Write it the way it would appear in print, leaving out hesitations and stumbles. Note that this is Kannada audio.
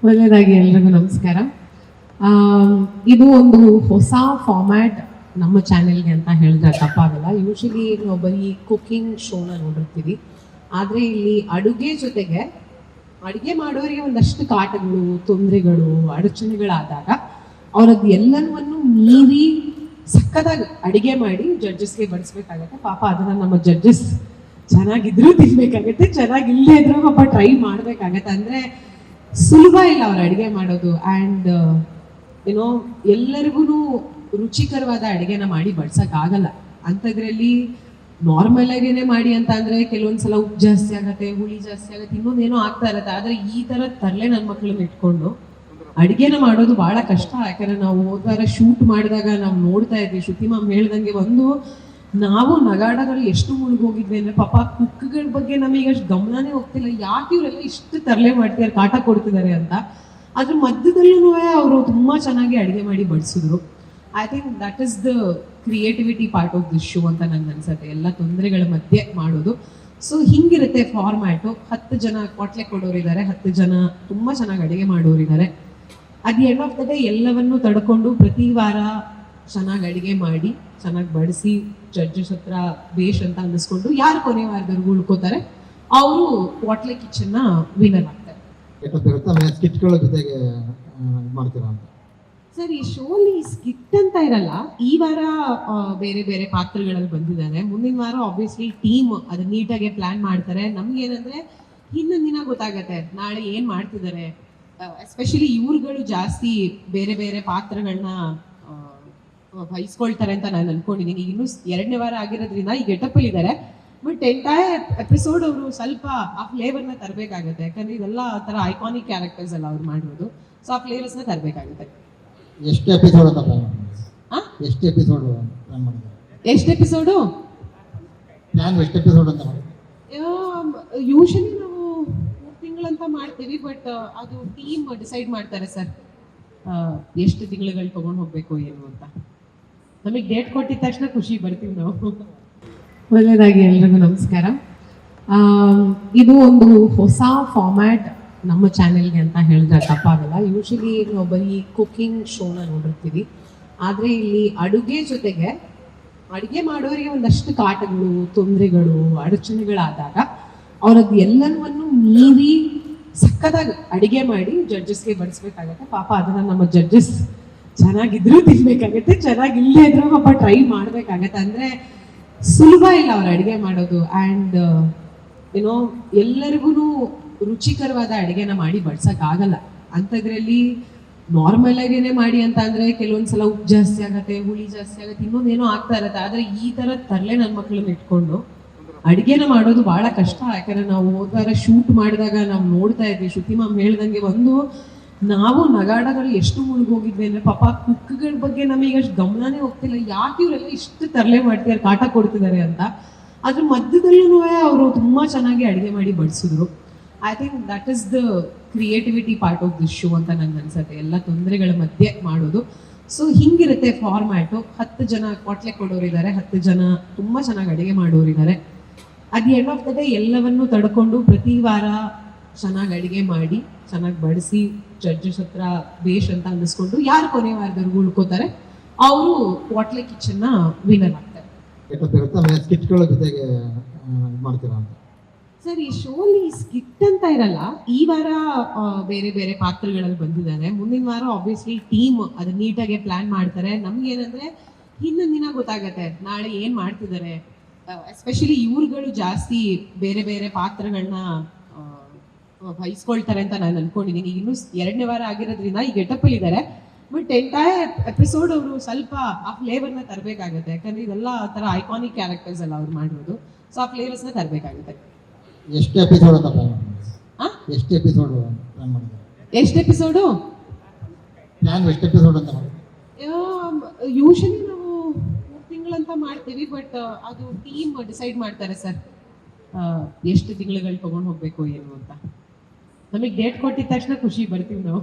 ಒಳ್ಳೆಯದಾಗಿ ಎಲ್ರಿಗೂ ನಮಸ್ಕಾರ. ಇದು ಒಂದು ಹೊಸ ಫಾರ್ಮ್ಯಾಟ್ ನಮ್ಮ ಚಾನೆಲ್ಗೆ ಅಂತ ಹೇಳಿದ್ರೆ ತಪ್ಪಾಗಲ್ಲ. ಯೂಶಲಿ ನಾವು ಬರೀ ಕುಕಿಂಗ್ ಶೋನ ನೋಡಿರ್ತೀವಿ, ಆದರೆ ಇಲ್ಲಿ ಅಡುಗೆ ಜೊತೆಗೆ ಅಡುಗೆ ಮಾಡೋರಿಗೆ ಒಂದಷ್ಟು ಕಾಟಗಳು, ತೊಂದರೆಗಳು, ಅಡಚಣೆಗಳಾದಾಗ ಅವರದ್ದು ಎಲ್ಲನೂ ಮೀರಿ ಸಕ್ಕದಾಗಿ ಅಡುಗೆ ಮಾಡಿ ಜಡ್ಜಸ್ಗೆ ಬಡಿಸ್ಬೇಕಾಗತ್ತೆ. ಪಾಪ ಅದನ್ನು ನಮ್ಮ ಜಡ್ಜಸ್ ಚೆನ್ನಾಗಿದ್ರೂ ತಿನ್ಬೇಕಾಗತ್ತೆ, ಚೆನ್ನಾಗಿಲ್ಲದೇ ಇದ್ರೂ ಪಾಪ ಟ್ರೈ ಮಾಡಬೇಕಾಗತ್ತೆ. ಅಂದರೆ ಸುಲಭ ಇಲ್ಲ ಅವ್ರು ಅಡುಗೆ ಮಾಡೋದು. ಆ್ಯಂಡ್ ಏನೋ ಎಲ್ಲರಿಗೂ ರುಚಿಕರವಾದ ಅಡುಗೆನ ಮಾಡಿ ಬಡ್ಸೋಕ್ಕಾಗಲ್ಲ. ಅಂಥದ್ರಲ್ಲಿ ನಾರ್ಮಲ್ ಆಗೇನೆ ಮಾಡಿ ಅಂತ ಅಂದರೆ ಕೆಲವೊಂದ್ಸಲ ಉಪ್ಪು ಜಾಸ್ತಿ ಆಗುತ್ತೆ, ಹುಳಿ ಜಾಸ್ತಿ ಆಗುತ್ತೆ, ಇನ್ನೊಂದೇನೋ ಆಗ್ತಾ ಇರುತ್ತೆ. ಆದರೆ ಈ ಥರ ತರಲೆ ನನ್ನ ಮಕ್ಕಳನ್ನ ಇಟ್ಕೊಂಡು ಅಡುಗೆನ ಮಾಡೋದು ಭಾಳ ಕಷ್ಟ. ಯಾಕಂದರೆ ನಾವು ಹೋದಾರ ಶೂಟ್ ಮಾಡಿದಾಗ ನಾವು ನೋಡ್ತಾ ಇದ್ವಿ, ಶ್ರುತಿ ಮ್ಯಾಮ್ ಹೇಳ್ದಂಗೆ ನಾವು ನಗಾಡಗಳು ಎಷ್ಟು ಮುಳುಗೋಗಿದ್ವಿ ಅಂದರೆ ಪಾಪ ಕುಕ್ಗಳ ಬಗ್ಗೆ ನಮಗೆ ಅಷ್ಟು ಗಮನನೇ ಹೋಗ್ತಿಲ್ಲ. ಯಾಕೆ ಇವರೆಲ್ಲ ಇಷ್ಟು ತರಲೆ ಮಾಡ್ತಿದ್ದಾರೆ, ಕಾಟ ಕೊಡ್ತಿದ್ದಾರೆ ಅಂತ. ಅದ್ರ ಮಧ್ಯದಲ್ಲೂ ಅವರು ತುಂಬ ಚೆನ್ನಾಗಿ ಅಡುಗೆ ಮಾಡಿ ಬಡಿಸಿದ್ರು. I think that is the creativity part of this show ಅಂತ ನಂಗೆ ಅನ್ಸುತ್ತೆ, ಎಲ್ಲ ತೊಂದರೆಗಳ ಮಧ್ಯೆ ಮಾಡೋದು. So ಹಿಂಗಿರುತ್ತೆ format. 10 ಜನ ಕೊಟ್ಲೆ ಕೊಡೋರಿದ್ದಾರೆ, 10 ಜನ ತುಂಬ ಚೆನ್ನಾಗಿ ಅಡುಗೆ ಮಾಡೋರಿದ್ದಾರೆ. ಅದು ಎಂಡ್ ಆಫ್ ದ ಡೇ ಎಲ್ಲವನ್ನೂ ತಡ್ಕೊಂಡು ಪ್ರತಿ ವಾರ ಚೆನ್ನಾಗಿ ಅಡುಗೆ ಮಾಡಿ ಚೆನ್ನಾಗಿ ಬಡಿಸಿ ಜಡ್ಜಸ್ ಹತ್ರ ಬೇಷ್ ಅಂತ ಅನ್ನಿಸ್ಕೊಂಡು ಯಾರು ಕೊನೆ ವಾರದವರೆಗೂ ಉಳ್ಕೋತಾರೆ ಅವರು ಕ್ವಾಟ್ಲೆ ಕಿಚನ್ನ ವಿನ್ನರ್ ಆಗ್ತಾರೆ. ಸರ್, ಈ ಶೋಲಿ ಸ್ಕಿಟ್ ಅಂತ ಇರಲ್ಲ. ಈ ವಾರ ಬೇರೆ ಬೇರೆ ಪಾತ್ರಗಳಲ್ಲಿ ಬಂದಿದ್ದಾರೆ. ಮುಂದಿನ ವಾರ ಆಬ್ವಿಯಸ್ಲಿ ಟೀಮ್ ಅದು ನೀಟಾಗಿ ಪ್ಲಾನ್ ಮಾಡ್ತಾರೆ. ನಮ್ಗೇನಂದ್ರೆ ಹಿಂದಿನ ದಿನ ಗೊತ್ತಾಗತ್ತೆ ನಾಳೆ ಏನ್ ಮಾಡ್ತಿದ್ದಾರೆ. ಎಸ್ಪೆಷಲಿ ಇವ್ರುಗಳು ಜಾಸ್ತಿ ಬೇರೆ ಬೇರೆ ಪಾತ್ರಗಳನ್ನ ವಹಿಸ್ಕೊಳ್ತಾರೆ ಅಂತ ನಾನು ಅನ್ಕೊಂಡಿದ್ದೀನಿ. ಇನ್ನೂ 2ನೇ ವಾರ ಆಗಿರೋದ್ರಿಂದ ಈ ಗೆಟಪ್ಪಲ್ಲಿ ಇದ್ದಾರೆ. ಬಟ್ ಎಂಟೈರ್ ಎಪಿಸೋಡ್ ಅವರು ಸ್ವಲ್ಪ ಆ ಫ್ಲೇವರ್ನ ತರಬೇಕಾಗುತ್ತೆ. ಯಾಕಂದ್ರೆ ಇದೆಲ್ಲ ಆ ಥರ ಐಕಾನಿಕ್ ಕ್ಯಾರೆಕ್ಟರ್ಸ್ ಎಲ್ಲ ಅವ್ರು ಮಾಡಿರೋದು. ಸೊ ಆ ಫ್ಲೇವರ್ಸ್ನ ತರಬೇಕಾಗುತ್ತೆ. ಎಷ್ಟು ಎಪಿಸೋಡು ಯೂಶಲಿ ನಾವು 3 ತಿಂಗಳಂತ ಮಾಡ್ತೀವಿ. ಬಟ್ ಅದು ಟೀಮ್ ಡಿಸೈಡ್ ಮಾಡ್ತಾರೆ ಸರ್, ಎಷ್ಟು ತಿಂಗಳುಗಳು ತಗೊಂಡು ಹೋಗ್ಬೇಕು ಏನು ಅಂತ. ನಮಗೆ ಡೇಟ್ ಕೊಟ್ಟಿದ ತಕ್ಷಣ ಖುಷಿ ಬರ್ತೀವಿ ನಾವು. ಒಳ್ಳೆಯದಾಗಿ ಎಲ್ರಿಗೂ ನಮಸ್ಕಾರ. ಇದು ಒಂದು ಹೊಸ ಫಾರ್ಮ್ಯಾಟ್ ನಮ್ಮ ಚಾನೆಲ್ಗೆ ಅಂತ ಹೇಳಿದ್ರೆ ತಪ್ಪಾಗಲ್ಲ. ಯೂಶಲಿ ನಾವು ಬರೀ ಕುಕಿಂಗ್ ಶೋನ ನೋಡಿರ್ತೀವಿ, ಆದರೆ ಇಲ್ಲಿ ಅಡುಗೆ ಜೊತೆಗೆ ಅಡುಗೆ ಮಾಡೋರಿಗೆ ಒಂದಷ್ಟು ಕಾಟಗಳು, ತೊಂದರೆಗಳು, ಅಡಚಣೆಗಳಾದಾಗ ಅವರದ್ದು ಎಲ್ಲನೂ ಮೀರಿ ಸಕ್ಕದಾಗಿ ಅಡುಗೆ ಮಾಡಿ ಜಡ್ಜಸ್ಗೆ ಬಡಿಸ್ಬೇಕಾಗತ್ತೆ. ಪಾಪ ಅದನ್ನು ನಮ್ಮ ಜಡ್ಜಸ್ ಚೆನ್ನಾಗಿದ್ರೂ ತಿನ್ಬೇಕಾಗತ್ತೆ, ಚೆನ್ನಾಗಿಲ್ಲದೇ ಇದ್ರೂ ಪಾಪ ಟ್ರೈ ಮಾಡಬೇಕಾಗತ್ತೆ. ಅಂದರೆ ಸುಲಭ ಇಲ್ಲ ಅವ್ರು ಅಡುಗೆ ಮಾಡೋದು. ಆ್ಯಂಡ್ ಏನೋ ಎಲ್ಲರಿಗೂ ರುಚಿಕರವಾದ ಅಡುಗೆನ ಮಾಡಿ ಬಡ್ಸೋಕ್ಕಾಗಲ್ಲ. ಅಂಥದ್ರಲ್ಲಿ ನಾರ್ಮಲ್ ಆಗೇನೆ ಮಾಡಿ ಅಂತ ಅಂದರೆ ಕೆಲವೊಂದ್ಸಲ ಉಪ್ಪು ಜಾಸ್ತಿ ಆಗುತ್ತೆ, ಹುಳಿ ಜಾಸ್ತಿ ಆಗುತ್ತೆ, ಇನ್ನೊಂದೇನೋ ಆಗ್ತಾ ಇರುತ್ತೆ. ಆದರೆ ಈ ಥರ ತರಲೆ ನನ್ನ ಮಕ್ಕಳನ್ನ ಇಟ್ಕೊಂಡು ಅಡುಗೆನ ಮಾಡೋದು ಭಾಳ ಕಷ್ಟ. ಯಾಕಂದರೆ ನಾವು ಹೋದಾರ ಶೂಟ್ ಮಾಡಿದಾಗ ನಾವು ನೋಡ್ತಾ ಇದ್ವಿ, ಶ್ರುತಿ ಮ್ಯಾಮ್ ಹೇಳ್ದಂಗೆ ನಾವು ನಗಾಡಗಳು ಎಷ್ಟು ಮುಳುಗೋಗಿದ್ವಿ ಅಂದರೆ ಪಾಪ ಕುಕ್ಗಳ ಬಗ್ಗೆ ನಮಗೆ ಅಷ್ಟು ಗಮನನೇ ಹೋಗ್ತಿಲ್ಲ. ಯಾಕೆ ಇವರೆಲ್ಲ ಇಷ್ಟು ತರಲೆ ಮಾಡ್ತಿದ್ದಾರೆ, ಕಾಟ ಕೊಡ್ತಿದ್ದಾರೆ ಅಂತ. ಅದ್ರ ಮಧ್ಯದಲ್ಲೂ ಅವರು ತುಂಬ ಚೆನ್ನಾಗಿ ಅಡುಗೆ ಮಾಡಿ ಬಡಿಸಿದ್ರು. I think that is the creativity part of this show ಅಂತ ನಂಗೆ ಅನ್ಸುತ್ತೆ, ಎಲ್ಲ ತೊಂದರೆಗಳ ಮಧ್ಯೆ ಮಾಡೋದು. So ಹಿಂಗಿರುತ್ತೆ format. 10 ಜನ ಕೊಟ್ಲೆ ಕೊಡೋರಿದ್ದಾರೆ, 10 ಜನ ತುಂಬ ಚೆನ್ನಾಗಿ ಅಡುಗೆ ಮಾಡೋರಿದ್ದಾರೆ. ಅದು ಎಂಡ್ ಆಫ್ ದ ಡೇ ಎಲ್ಲವನ್ನೂ ತಡ್ಕೊಂಡು ಪ್ರತಿ ವಾರ ಚೆನ್ನಾಗಿ ಅಡುಗೆ ಮಾಡಿ ಚೆನ್ನಾಗಿ ಬಡಿಸಿ ಜಡ್ಜಸ್ ಹತ್ರ ಬೇಷ್ ಅಂತ ಅನ್ನಿಸ್ಕೊಂಡು ಯಾರು ಕೊನೆ ವಾರದವರೆಗೂ ಉಳ್ಕೋತಾರೆ ಅವರು ಕ್ವಾಟ್ಲೆ ಕಿಚನ್ನ ವಿನ್ನರ್ ಆಗ್ತಾರೆ. ಸರ್, ಈ ಶೋಲಿ ಸ್ಕಿಟ್ ಅಂತ ಇರಲ್ಲ. ಈ ವಾರ ಬೇರೆ ಬೇರೆ ಪಾತ್ರಗಳಲ್ಲಿ ಬಂದಿದ್ದಾರೆ. ಮುಂದಿನ ವಾರ ಆಬ್ವಿಯಸ್ಲಿ ಟೀಮ್ ಅದು ನೀಟಾಗಿ ಪ್ಲಾನ್ ಮಾಡ್ತಾರೆ. ನಮ್ಗೇನಂದ್ರೆ ಹಿಂದಿನ ದಿನ ಗೊತ್ತಾಗತ್ತೆ ನಾಳೆ ಏನ್ ಮಾಡ್ತಿದ್ದಾರೆ. ಎಸ್ಪೆಷಲಿ ಇವ್ರುಗಳು ಜಾಸ್ತಿ ಬೇರೆ ಬೇರೆ ಪಾತ್ರಗಳನ್ನ ವಹಿಸ್ಕೊಳ್ತಾರೆ ಅಂತ ನಾನು ಅನ್ಕೊಂಡಿದ್ದೀನಿ. ಇನ್ನೂ 2ನೇ ವಾರ ಆಗಿರೋದ್ರಿಂದ ಈ ಗೆಟಪ್ಪಲ್ಲಿ ಇದ್ದಾರೆ. ಬಟ್ ಎಂಟೈರ್ ಎಪಿಸೋಡ್ ಅವರು ಸ್ವಲ್ಪ ಆ ಫ್ಲೇವರ್ನ ತರಬೇಕಾಗುತ್ತೆ. ಯಾಕಂದ್ರೆ ಇದೆಲ್ಲ ಆ ಥರ ಐಕಾನಿಕ್ ಕ್ಯಾರೆಕ್ಟರ್ಸ್ ಎಲ್ಲ ಅವ್ರು ಮಾಡಿರೋದು. ಸೊ ಆ ಫ್ಲೇವರ್ಸ್ನ ತರಬೇಕಾಗುತ್ತೆ. ಎಷ್ಟು ಎಪಿಸೋಡು ಯೂಶಲಿ ನಾವು 3 ತಿಂಗಳಂತ ಮಾಡ್ತೀವಿ. ಬಟ್ ಅದು ಟೀಮ್ ಡಿಸೈಡ್ ಮಾಡ್ತಾರೆ ಸರ್, ಎಷ್ಟು ತಿಂಗಳುಗಳು ತಗೊಂಡು ಹೋಗ್ಬೇಕು ಏನು ಅಂತ. ನಮಗೆ ಡೇಟ್ ಕೊಟ್ಟಿದ ತಕ್ಷಣ ಖುಷಿ ಬರ್ತೀವಿ ನಾವು.